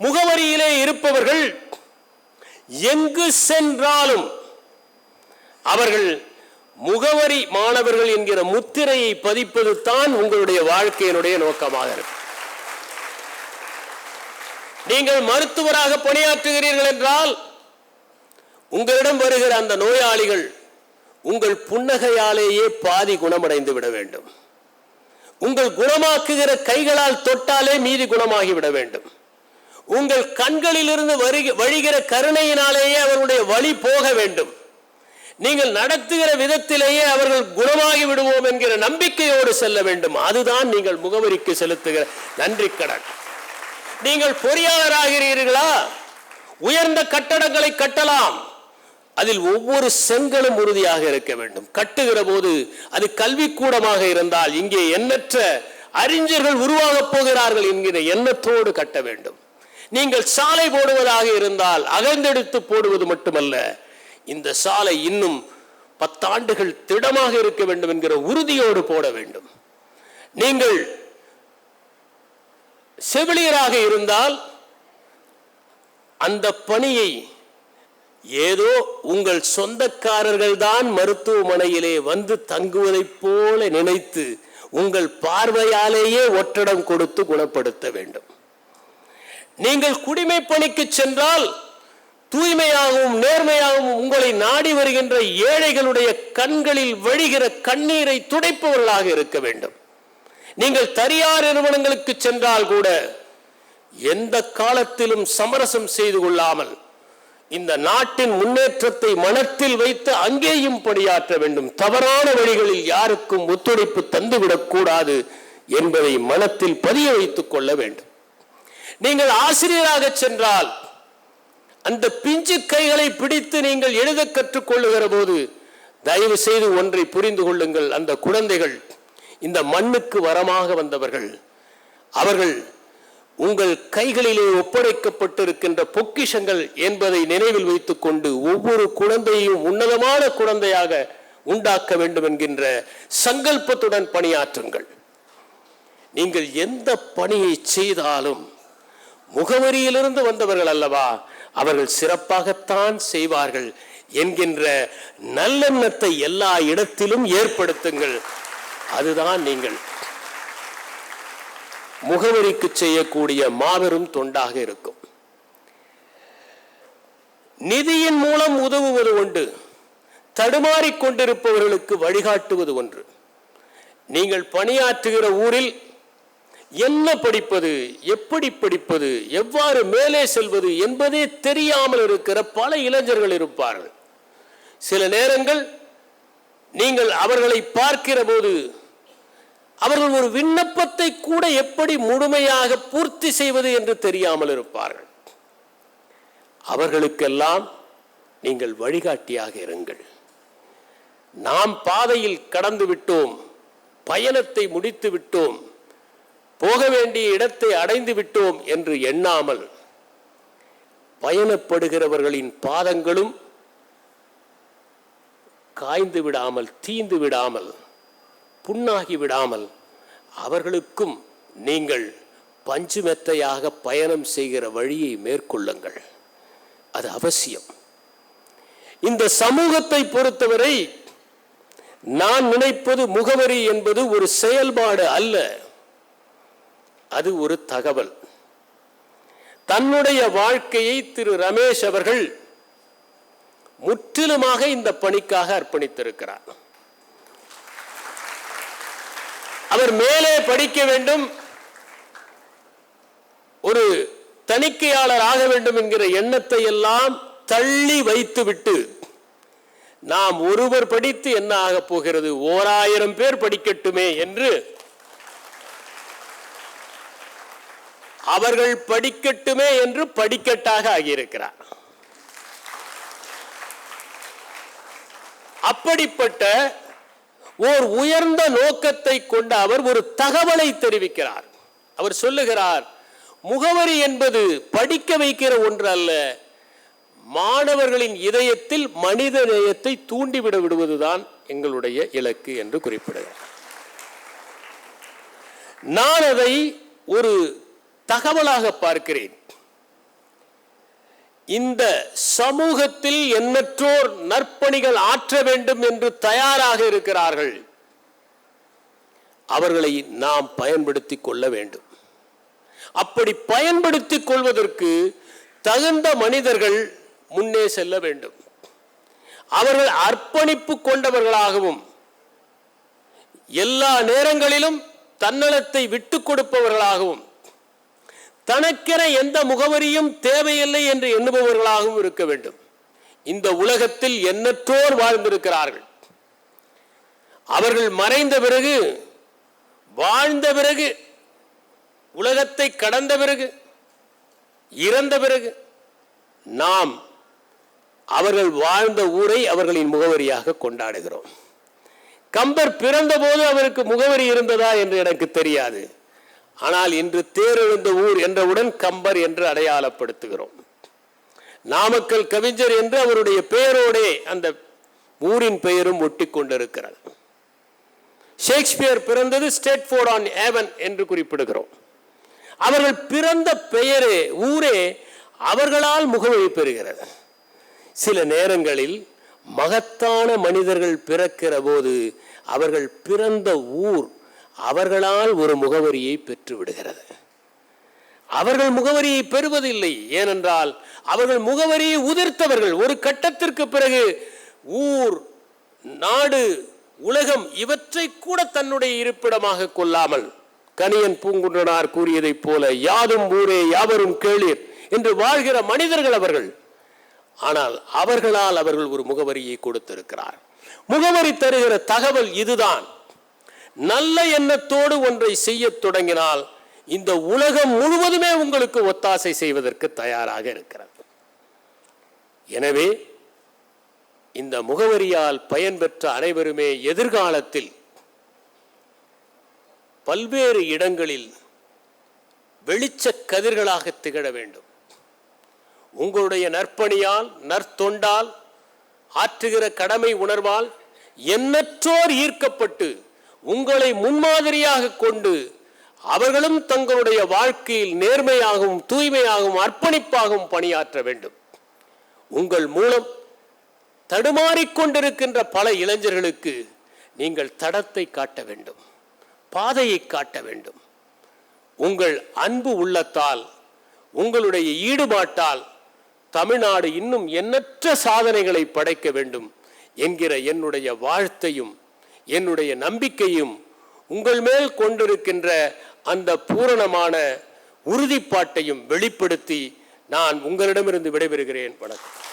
முகவரியிலே இருப்பவர்கள் எங்கு சென்றாலும் அவர்கள் முகவரி மாணவர்கள் என்கிற முத்திரையை பதிப்பது தான் உங்களுடைய வாழ்க்கையினுடைய நோக்கமாக இருக்கும். நீங்கள் மருத்துவராக பணியாற்றுகிறீர்கள் என்றால், உங்களிடம் வருகிற அந்த நோயாளிகள் உங்கள் புன்னகையாலேயே பாதி குணமடைந்து விட வேண்டும். உங்கள் குணமாக்குகிற கைகளால் தொட்டாலே மீதி குணமாகிவிட வேண்டும். உங்கள் கண்களில் இருந்து வழிகிற கருணையினாலேயே அவர்களுடைய வழி போக வேண்டும். நீங்கள் நடத்துகிற விதத்திலேயே அவர்கள் குணமாகி விடுவோம் என்கிற நம்பிக்கையோடு செல்ல வேண்டும். அதுதான் நீங்கள் முகவரிக்கு செலுத்துகிற நன்றி கடன். நீங்கள் பொறியாளராகிறீர்களா? உயர்ந்த கட்டடங்களை கட்டலாம், அதில் ஒவ்வொரு செங்கலும் உறுதியாக இருக்க வேண்டும். கட்டுகிற போது அது கல்விக்கூடமாக இருந்தால், இங்கே எண்ணற்ற அறிஞர்கள் உருவாகப் போகிறார்கள் என்கிற எண்ணத்தோடு கட்ட வேண்டும். நீங்கள் சாலை போடுவதாக இருந்தால் அகழ்ந்தெடுத்து போடுவது மட்டுமல்ல, இந்த சாலை இன்னும் 10 ஆண்டுகள் திடமாக இருக்க வேண்டும் என்கிற உறுதியோடு போட வேண்டும். நீங்கள் செவிலியராக இருந்தால் அந்த பணியை ஏதோ உங்கள் சொந்தக்காரர்கள் தான் மருத்துவமனையிலே வந்து தங்குவதைப் போல நினைத்து உங்கள் பார்வையாலேயே ஒற்றடம் கொடுத்து குணப்படுத்த வேண்டும். நீங்கள் குடிமை பணிக்கு சென்றால் தூய்மையாகவும் நேர்மையாகவும் உங்களை நாடி வருகின்ற ஏழைகளுடைய கண்களில் வழிகிற கண்ணீரை துடைப்பவர்களாக இருக்க வேண்டும். நீங்கள் தனியார் நிறுவனங்களுக்கு சென்றால் கூட எந்த காலத்திலும் சமரசம் செய்து கொள்ளாமல் இந்த நாட்டின் முன்னேற்றத்தை மனத்தில் வைத்து அங்கேயும் பணியாற்ற வேண்டும். தவறான வழிகளில் யாருக்கும் ஒத்துழைப்பு தந்துவிடக் கூடாது என்பதை மனத்தில் பதிய வைத்துக் கொள்ள வேண்டும். நீங்கள் ஆசிரியராக சென்றால் அந்த பிஞ்சு கைகளை பிடித்து நீங்கள் எழுத கற்றுக்கொள்ளுகிற போது தயவு செய்து ஒன்றை புரிந்து கொள்ளுங்கள். அந்த குழந்தைகள் இந்த மண்ணுக்கு வரமாக வந்தவர்கள். அவர்கள் உங்கள் கைகளிலே ஒப்படைக்கப்பட்டிருக்கின்ற பொக்கிஷங்கள் என்பதை நினைவில் வைத்துக் கொண்டு ஒவ்வொரு குழந்தையும் உன்னதமான குழந்தையாக உண்டாக்க வேண்டும் என்கின்ற சங்கல்பத்துடன் பணியாற்றுங்கள். நீங்கள் எந்த பணியை செய்தாலும் முகவரியிலிருந்து வந்தவர்கள் அல்லவா, அவர்கள் சிறப்பாகத்தான் செய்வார்கள் என்கின்ற நல்லெண்ணத்தை எல்லா இடத்திலும் ஏற்படுத்துங்கள். அதுதான் நீங்கள் முகவரிக்கு செய்யக்கூடிய மாபெரும் தொண்டாக இருக்கும். நிதியின் மூலம் உதவுவது ஒன்று, தடுமாறிக் கொண்டிருப்பவர்களுக்கு வழிகாட்டுவது ஒன்று. நீங்கள் பணியாற்றுகிற ஊரில் என்ன படிப்பது, எப்படி படிப்பது, எவ்வாறு மேலே செல்வது என்பதே தெரியாமல் இருக்கிற பல இளைஞர்கள் இருப்பார்கள். சில நேரங்கள் நீங்கள் அவர்களை பார்க்கிற போது அவர்கள் ஒரு விண்ணப்பத்தை கூட எப்படி முழுமையாக பூர்த்தி செய்வது என்று தெரியாமல் இருப்பார்கள். அவர்களுக்கெல்லாம் நீங்கள் வழிகாட்டியாக இருங்கள். நாம் பாதையில் கடந்து விட்டோம், பயணத்தை முடித்து விட்டோம், போக வேண்டிய இடத்தை அடைந்து விட்டோம் என்று எண்ணாமல் பயணப்படுகிறவர்களின் பாதங்களும் காய்ந்து விடாமல், தீந்து விடாமல், புண்ணாகி விடாமல் அவர்களுக்கும் நீங்கள் பஞ்சு மெத்தையாக பயணம் செய்கிற வழியை மேற்கொள்ளுங்கள். அது அவசியம். இந்த சமூகத்தை பொறுத்தவரை நான் நினைப்பது முகவரி என்பது ஒரு செயல்பாடு அல்ல, அது ஒரு தகவல். தன்னுடைய வாழ்க்கையை திரு ரமேஷ் அவர்கள் முற்றிலுமாக இந்த பணிக்காக அர்ப்பணித்திருக்கிறார். அவர் மேலே படிக்க வேண்டும், ஒரு தணிக்கையாளர் ஆக வேண்டும் என்கிற எண்ணத்தை எல்லாம் தள்ளி வைத்துவிட்டு நாம் ஒருவர் படித்து என்ன ஆக போகிறது, 1000 பேர் படிக்கட்டுமே என்று அவர்கள் படிக்கட்டுமே என்று படிக்கட்டாக ஆகியிருக்கிறார். அப்படிப்பட்ட ஓர் உயர்ந்த நோக்கத்தை கொண்ட அவர் ஒரு தகவலை தெரிவிக்கிறார். அவர் சொல்லுகிறார், முகவரி என்பது படிக்க வைக்கிற ஒன்று அல்ல, மாணவர்களின் இதயத்தில் மனித நேயத்தை தூண்டிவிட விடுவதுதான் எங்களுடைய இலக்கு என்று குறிப்பிடுகிறார். நான் அதை ஒரு தகவலாக பார்க்கிறேன். இந்த சமூகத்தில் எண்ணற்றோர் நற்பணிகள் ஆற்ற வேண்டும் என்று தயாராக இருக்கிறார்கள். அவர்களை நாம் பயன்படுத்திக் கொள்ள வேண்டும். அப்படி பயன்படுத்திக் கொள்வதற்கு தகுந்த மனிதர்கள் முன்னே செல்ல வேண்டும். அவர்கள் அர்ப்பணிப்பு கொண்டவர்களாகவும் எல்லா நேரங்களிலும் தன்னலத்தை விட்டுக் கொடுப்பவர்களாகவும் தனக்கென எந்த முகவரியும் தேவையில்லை என்று எண்ணுபவர்களாகவும் இருக்க வேண்டும். இந்த உலகத்தில் எண்ணற்றோர் வாழ்ந்திருக்கிறார்கள். அவர்கள் மறைந்த பிறகு, வாழ்ந்த பிறகு, உலகத்தை கடந்த பிறகு, இறந்த பிறகு நாம் அவர்கள் வாழ்ந்த ஊரை அவர்களின் முகவரியாக கொண்டாடுகிறோம். கம்பர் பிறந்த போது அவருக்கு முகவரி இருந்ததா என்று எனக்கு தெரியாது. ஆனால் இன்று தேரெழுந்த ஊர் என்றவுடன் கம்பர் என்று அடையாளப்படுத்துகிறோம். நாமக்கல் கவிஞர் என்று அவருடைய பெயரோடே அந்த ஊரின் பெயரும் ஒட்டி கொண்டிருக்கிறது. ஷேக்ஸ்பியர் பிறந்தது ஸ்டேட்ஃபோர்ட் ஆன் ஏவன் என்று குறிப்பிடுகிறோம். அவர்கள் பிறந்த பெயரே, ஊரே அவர்களால் முகவரி பெறுகிறது. சில நேரங்களில் மகத்தான மனிதர்கள் பிறக்கிற போது அவர்கள் பிறந்த ஊர் அவர்களால் ஒரு முகவரியை பெற்று விடுகிறது. அவர்கள் முகவரியை பெறுவதில்லை. ஏனென்றால் அவர்கள் முகவரியை உதிர்த்தவர்கள். ஒரு கட்டத்திற்கு பிறகு ஊர், நாடு, உலகம் இவற்றை கூட தன்னுடைய இருப்பிடமாக கொள்ளாமல் கணியன் பூங்குன்றனார் கூறியதைப் போல யாதும் ஊரே யாவரும் கேளீர் என்று வாழ்கிற மனிதர்கள் அவர்கள். ஆனால் அவர்களால் அவர்கள் ஒரு முகவரியை கொடுத்திருக்கிறார். முகவரி தருகிற தகவல் இதுதான். நல்ல எண்ணத்தோடு ஒன்றை செய்ய தொடங்கினால் இந்த உலகம் முழுவதுமே உங்களுக்கு ஒத்தாசை செய்வதற்கு தயாராக இருக்கிறது. எனவே இந்த முகவரியால் பயன்பெற்ற அனைவருமே எதிர்காலத்தில் பல்வேறு இடங்களில் வெளிச்ச கதிர்களாக திகழ வேண்டும். உங்களுடைய நற்பணியால், நற்தொண்டால், ஆற்றுகிற கடமை உணர்வால் எண்ணற்றோர் ஈர்க்கப்பட்டு உங்களை முன்மாதிரியாக கொண்டு அவர்களும் தங்களுடைய வாழ்க்கையில் நேர்மையாகவும் தூய்மையாகவும் அர்ப்பணிப்பாகவும் பணியாற்ற வேண்டும். உங்கள் மூலம் தடுமாறிக்கொண்டிருக்கின்ற பல இளைஞர்களுக்கு நீங்கள் தடத்தை காட்ட வேண்டும், பாதையை காட்ட வேண்டும். உங்கள் அன்பு உள்ளத்தால், உங்களுடைய ஈடுபாட்டால் தமிழ்நாடு இன்னும் எண்ணற்ற சாதனைகளை படைக்க வேண்டும் என்கிற என்னுடைய வாழ்த்தையும் என்னுடைய நம்பிக்கையும் உங்கள் மேல் கொண்டிருக்கின்ற அந்த பூரணமான உறுதிப்பாட்டையும் வெளிப்படுத்தி நான் உங்களிடமிருந்து விடைபெறுகிறேன். வணக்கம்.